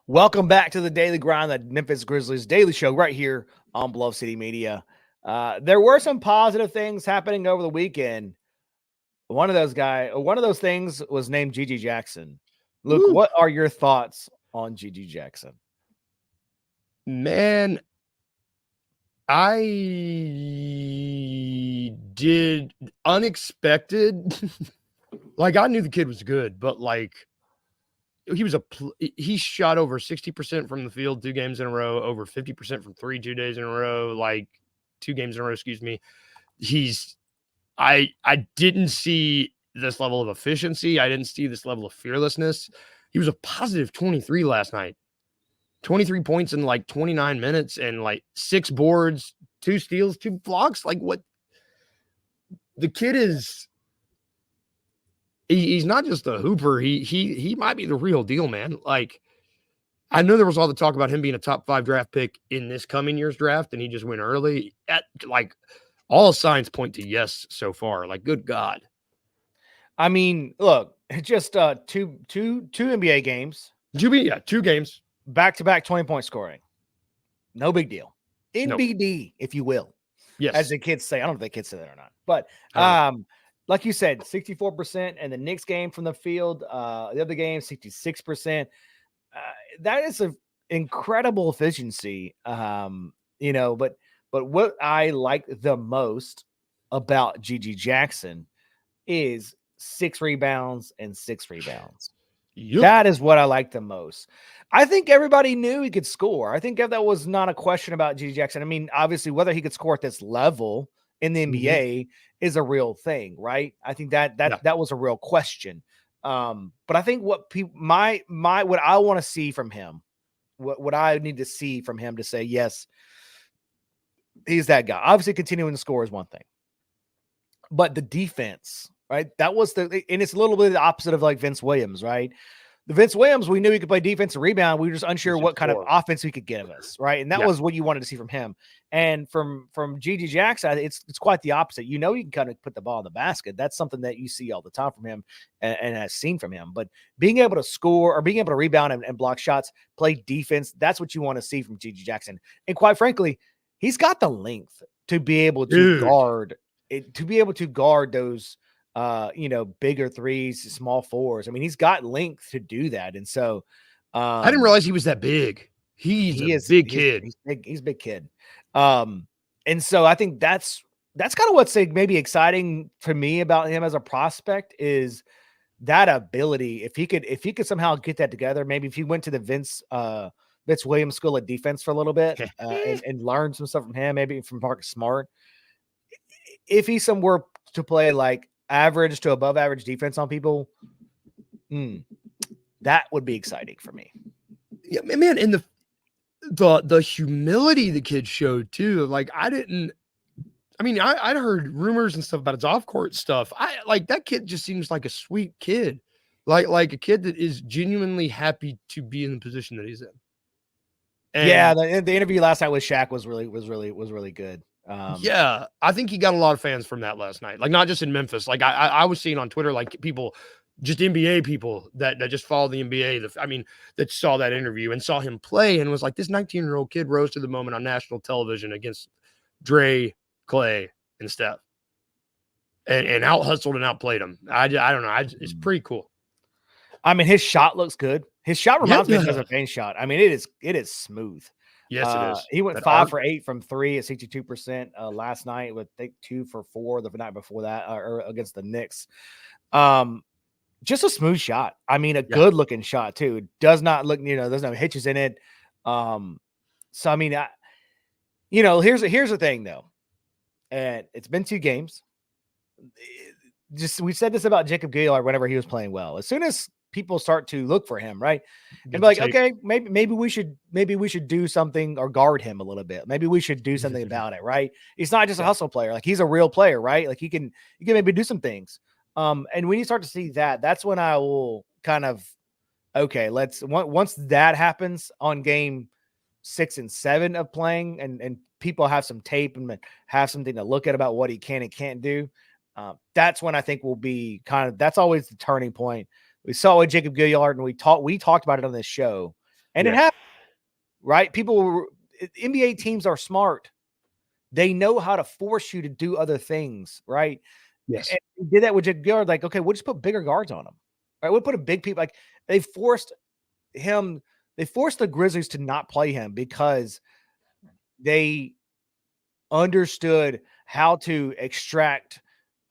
Welcome back to the Daily Grind, the Memphis Grizzlies daily show right here on Bluff City Media. There were some positive things happening over the weekend. One of those things was named Gigi Jackson. Luke, Woo. what are your thoughts on Gigi Jackson? Man, I did unexpected. Like, I knew the kid was good, but he shot over 60% from the field 2 games in a row, over 50% from 3 2 days in a row, like 2 games in a row, excuse me. I didn't see this level of efficiency. I didn't see this level of fearlessness. He was a positive 23 last night. 23 points in like 29 minutes and like 6 boards, 2 steals, 2 blocks. Like, what? The kid is, he's not just a hooper. He might be the real deal, man. Like, I know there was all the talk about him being a top 5 draft pick in this coming year's draft, and he just went early. All signs point to yes so far. Like, good God. I mean, look, just two NBA games, 2 games. back-to-back 20-point scoring. No big deal. No. NBD, if you will. Yes. As the kids say. I don't know if the kids say that or not. But like you said, 64%, and the Knicks game from the field, the other game, 66%. That is an incredible efficiency. But what I like the most about Gigi Jackson is 6 rebounds and 6 rebounds. Yep. That is what I like the most. I think everybody knew he could score. I think that was not a question about Gigi Jackson. I mean, obviously, whether he could score at this level in the NBA is a real thing, right? I think that was a real question. But I think what people what I want to see from him, what I need to see from him to say yes, he's that guy. Obviously, continuing to score is one thing, but the defense, right? That was and it's a little bit the opposite of like Vince Williams, right? The Vince Williams, we knew he could play defense and rebound. We were just unsure what kind of offense he could give us, right? And that was what you wanted to see from him. And from Gigi Jackson, it's quite the opposite. You know, you can kind of put the ball in the basket. That's something that you see all the time from him and has seen from him. But being able to score or being able to rebound and block shots, play defense, that's what you want to see from Gigi Jackson. And quite frankly, he's got the length to be able to guard those bigger threes, small fours. I mean, he's got length to do that. And so I didn't realize he was that big. He's a big kid. He's a big kid. And so I think that's kind of what's maybe exciting for me about him as a prospect is that ability. If he could somehow get that together, maybe if he went to the Vince Williams School of Defense for a little bit and learn some stuff from him, maybe from Marcus Smart. If he's somewhere to play like average to above average defense on people, that would be exciting for me. Yeah, man, and the humility the kid showed too. Like, I'd heard rumors and stuff about his off-court stuff. That kid just seems like a sweet kid. Like a kid that is genuinely happy to be in the position that he's in. And the interview last night with Shaq was really good. I think he got a lot of fans from that last night. Like, not just in Memphis. Like, I was seeing on Twitter, like, people, just NBA people that just follow the NBA, that saw that interview and saw him play and was like, this 19-year-old kid rose to the moment on national television against Dre, Clay, and Steph, and out hustled and outplayed him. I don't know. It's pretty cool. I mean, his shot looks good. His shot reminds me of a Payne shot. I mean, it is smooth. Yes, it is. He went 5 for 8 from 3 at 62% last night, with I think 2 for 4 the night before that or against the Knicks. Just a smooth shot. I mean, good looking shot too. It does not look, there's no hitches in it. So I mean, here's the thing though, and it's been 2 games. We said this about Jacob Gill whenever he was playing well. As soon as people start to look for him, right? And be like, okay, maybe we should do something or guard him a little bit. Maybe we should do something about it, right? He's not just a hustle player. Like, he's a real player, right? Like, he can maybe do some things. And when you start to see that, that's when I will kind of, okay, once that happens on game 6 and 7 of playing and people have some tape and have something to look at about what he can and can't do. That's when I think will be that's always the turning point. We saw with Jacob Gilliard, and we talked about it on this show, And it Yeah. happened, right? NBA teams are smart. They know how to force you to do other things, right? Yes. And they did that with Jaguar. Like, okay, we'll just put bigger guards on them. Right? We'll put a big people. Like they forced him. They forced the Grizzlies to not play him because they understood how to extract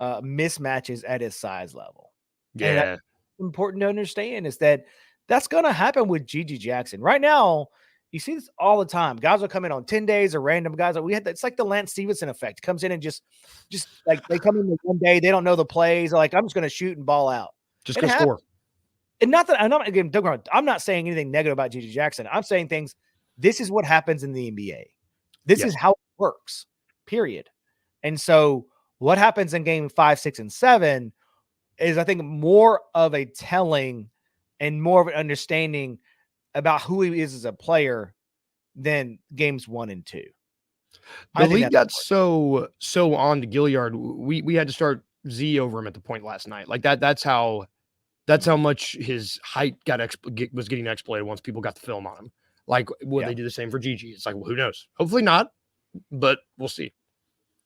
mismatches at his size level. And that's Yeah. important to understand is that that's going to happen with Gigi Jackson. Right now, you see this all the time. Guys will come in on 10 days or random guys. We had it's like the Lance Stevenson effect. Comes in and just like they come in one day, they don't know the plays. They're like, I'm just going to shoot and ball out. Just It go happens. score. And not that I'm not saying anything negative about Gigi Jackson. I'm saying things. This is what happens in the NBA. This is Yes. how it works, period. And so what happens in game 5, 6, and 7 is, I think, more of a telling and more of an understanding about who he is as a player than games 1 and 2. The I think league that's got important. so on to Gilliard. We had to start Z over him at the point last night. Like that's how much his height was getting exploited once people got the film on him. Like, will Yeah. they do the same for Gigi? It's like, well, who knows? Hopefully not, but we'll see.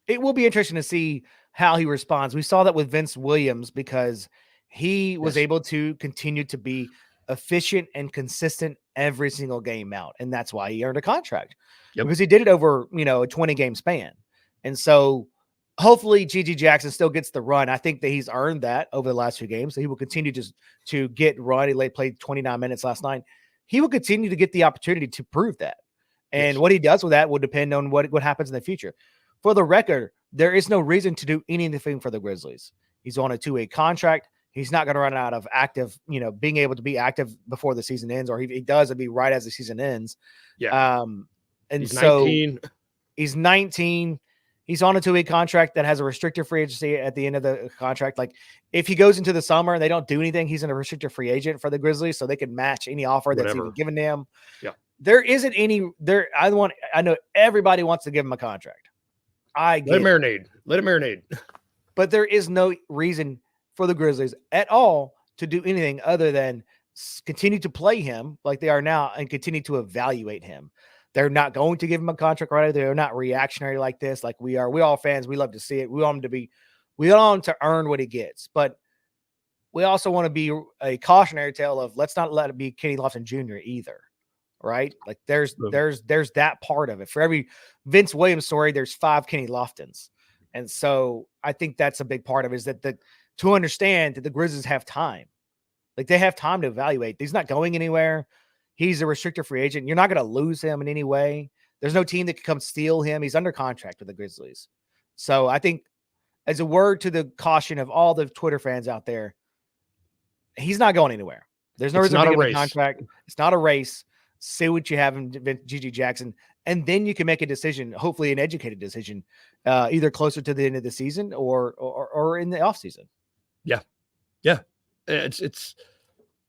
It will be interesting to see how he responds. We saw that with Vince Williams because he was Yes. able to continue to be efficient and consistent every single game out. And that's why he earned a contract Yep. because he did it over, a 20 game span. And so hopefully Gigi Jackson still gets the run. I think that he's earned that over the last few games. So he will continue to get run. He played 29 minutes last night. He will continue to get the opportunity to prove that. And Yes. what he does with that will depend on what happens in the future. For the record, there is no reason to do anything for the Grizzlies. He's on a 2-way contract. He's not going to run out of active, being able to be active before the season ends, or he does, it'd be right as the season ends. Yeah. And He's so 19. he's 19. He's on a 2-way contract that has a restricted free agency at the end of the contract. Like if he goes into the summer and they don't do anything, he's in a restricted free agent for the Grizzlies, so they can match any offer that's even Whatever. given to him. Yeah. There isn't any there. I know everybody wants to give him a contract. I get Let it marinate. But there is no reason for the Grizzlies at all to do anything other than continue to play him like they are now and continue to evaluate him. They're not going to give him a contract right. They're not reactionary like this. Like we are. We all fans. We love to see it. We want him to earn what he gets. But we also want to be a cautionary tale of let's not let it be Kenny Lofton Jr. either. Right? Like there's that part of it. For every Vince Williams story, there's 5 Kenny Loftons. And so I think that's a big part of it, is that to understand that the Grizzlies have time. Like they have time to evaluate. He's not going anywhere. He's a restricted free agent. You're not going to lose him in any way. There's no team that can come steal him. He's under contract with the Grizzlies. So I think, as a word to the caution of all the Twitter fans out there, he's not going anywhere. There's no reason to give him a contract. It's not a race. See what you have in Gigi Jackson, and then you can make a decision, hopefully an educated decision, either closer to the end of the season or in the offseason. Yeah. Yeah. It's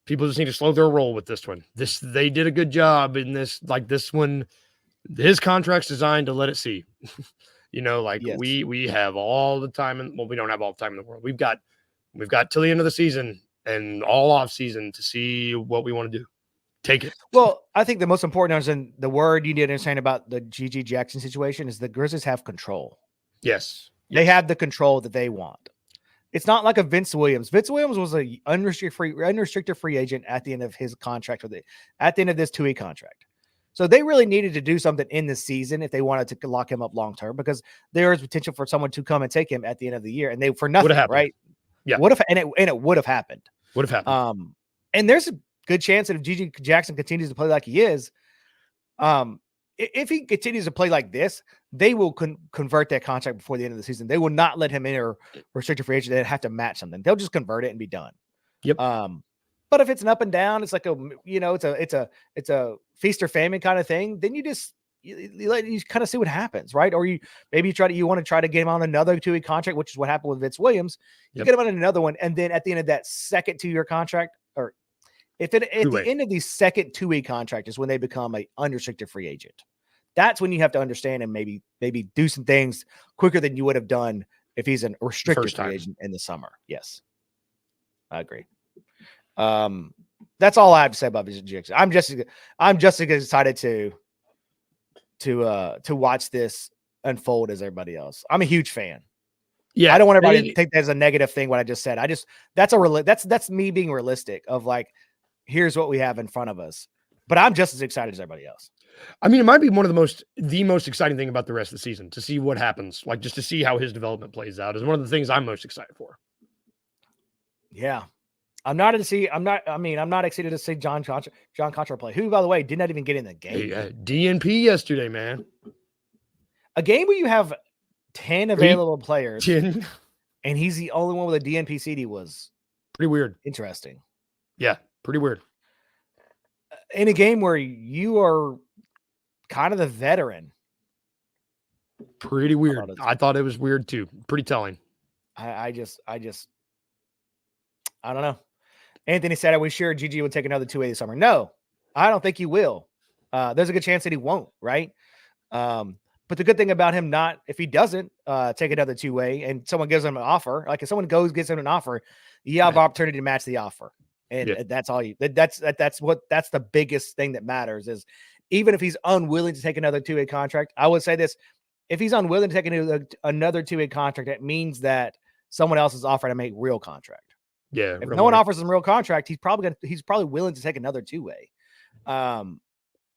people just need to slow their roll with this one. They did a good job in this. Like this one, his contract's designed to let it see. Yes. we have all the time, we don't have all the time in the world. We've got till the end of the season and all off season to see what we want to do. Take it. Well, I think the most important is, and the word you need to understand about the Gigi Jackson situation, is the Grizzlies have control. Yes. They have the control that they want. It's not like a Vince Williams. Vince Williams was a unrestricted free agent at the end of his contract at the end of this 2-week contract. So they really needed to do something in the season if they wanted to lock him up long term, because there is potential for someone to come and take him at the end of the year, and they for nothing, right? Yeah. It would have happened. Would have happened. And there's a good chance that if Gigi Jackson continues to play like he is, if he continues to play like this, they will convert that contract before the end of the season. They will not let him enter restricted free agent. They'd have to match something. They'll just convert it and be done. Yep. But if it's an up and down, it's like it's a feast or famine kind of thing. Then you just you kind of see what happens, right? Or you want to try to get him on another 2-week contract, which is what happened with Vince Williams. You get him on another one, and then at the end of that second 2-year contract, or at the end of the second 2-week contract is when they become a unrestricted free agent. That's when you have to understand and maybe do some things quicker than you would have done if he's a restricted free agent in the summer. Yes, I agree. That's all I have to say about GG Jackson. I'm just as excited to watch this unfold as everybody else. I'm a huge fan. Yeah, I don't want everybody to take that as a negative thing. What I just said, that's me being realistic of like, here's what we have in front of us. But I'm just as excited as everybody else. I mean, it might be one of the most exciting thing about the rest of the season to see what happens, like just to see how his development plays out is one of the things I'm most excited for. Yeah. I'm not excited to see John Contra play, who, by the way, did not even get in the game. Hey, DNP yesterday, man. A game where you have 10 available players 10. and he's the only one with a DNP CD was pretty weird. Interesting. Yeah, pretty weird. In a game where you are kind of the veteran. Pretty weird. I thought it was weird too. Pretty telling. I don't know. Anthony said, I was sure GG would take another 2A this summer. No, I don't think he will. There's a good chance that he won't, right? But the good thing about him if he doesn't take another 2A and someone gives him an offer, like if someone gets him an offer, you have opportunity to match the offer. And that's all that's the biggest thing that matters is even if he's unwilling to take another 2A contract, I would say this, if he's unwilling to take another 2A contract, that means that someone else is offering him a real contract. Yeah. If no one offers him a real contract, he's probably willing to take another 2A.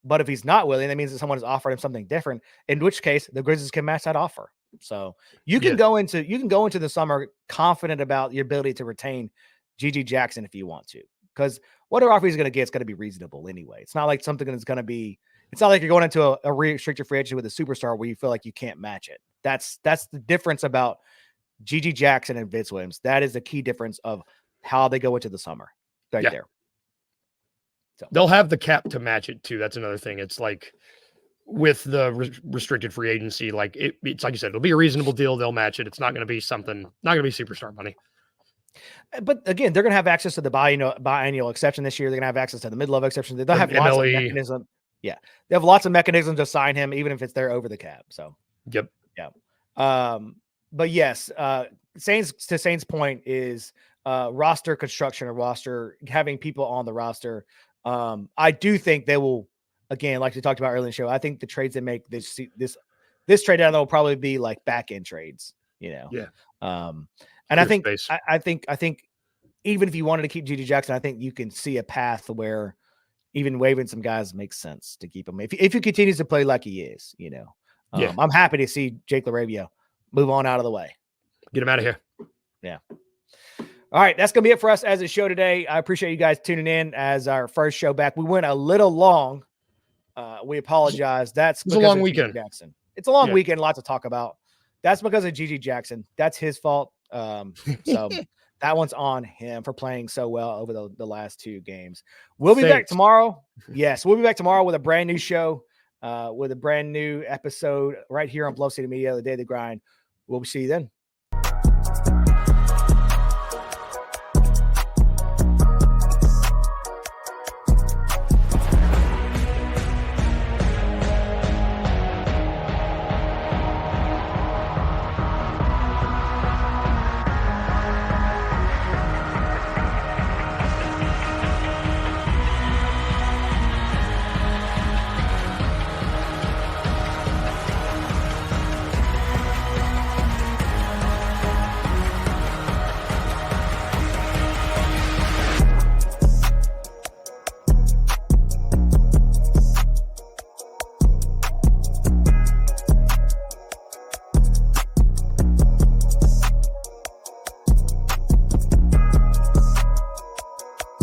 But if he's not willing, that means that someone has offered him something different, in which case the Grizzlies can match that offer. So you can go into the summer confident about your ability to retain GG Jackson if you want to, because whatever offer he's going to get, it's going to be reasonable anyway. It's not like something that's going to be. It's not like you're going into a restricted free agency with a superstar where you feel like you can't match it. That's the difference about GG Jackson and Vince Williams. That is the key difference of how they go into the summer right there. So they'll have the cap to match it too. That's another thing. It's like with the restricted free agency, like it's like you said, it'll be a reasonable deal. They'll match it. It's not going to be superstar money. But again, they're going to have access to the biannual exception this year. They're going to have access to the mid-level exception. They'll have lots of mechanisms. Yeah, they have lots of mechanisms to sign him, even if it's there over the cap. So, yep, yeah. But yes, Saints' point is roster construction or roster having people on the roster. I do think they will, again, like we talked about earlier in the show. I think the trades they make this trade down will probably be like back end trades. Yeah. And I think even if you wanted to keep GG Jackson, I think you can see a path where even waiving some guys makes sense to keep him if he continues to play like he is. I'm happy to see Jake LaRavia move on out of the way. Get him out of here. Yeah. All right, that's going to be it for us as a show today. I appreciate you guys tuning in as our first show back. We went a little long. We apologize. It's a long weekend. Jackson. It's a long weekend, lots to talk about. That's because of GG Jackson. That's his fault. So that one's on him for playing so well over the last two games. We'll be back tomorrow. Yes, we'll be back tomorrow with a brand new show, with a brand new episode right here on Bluff City Media, The Day of the Grind. We'll see you then.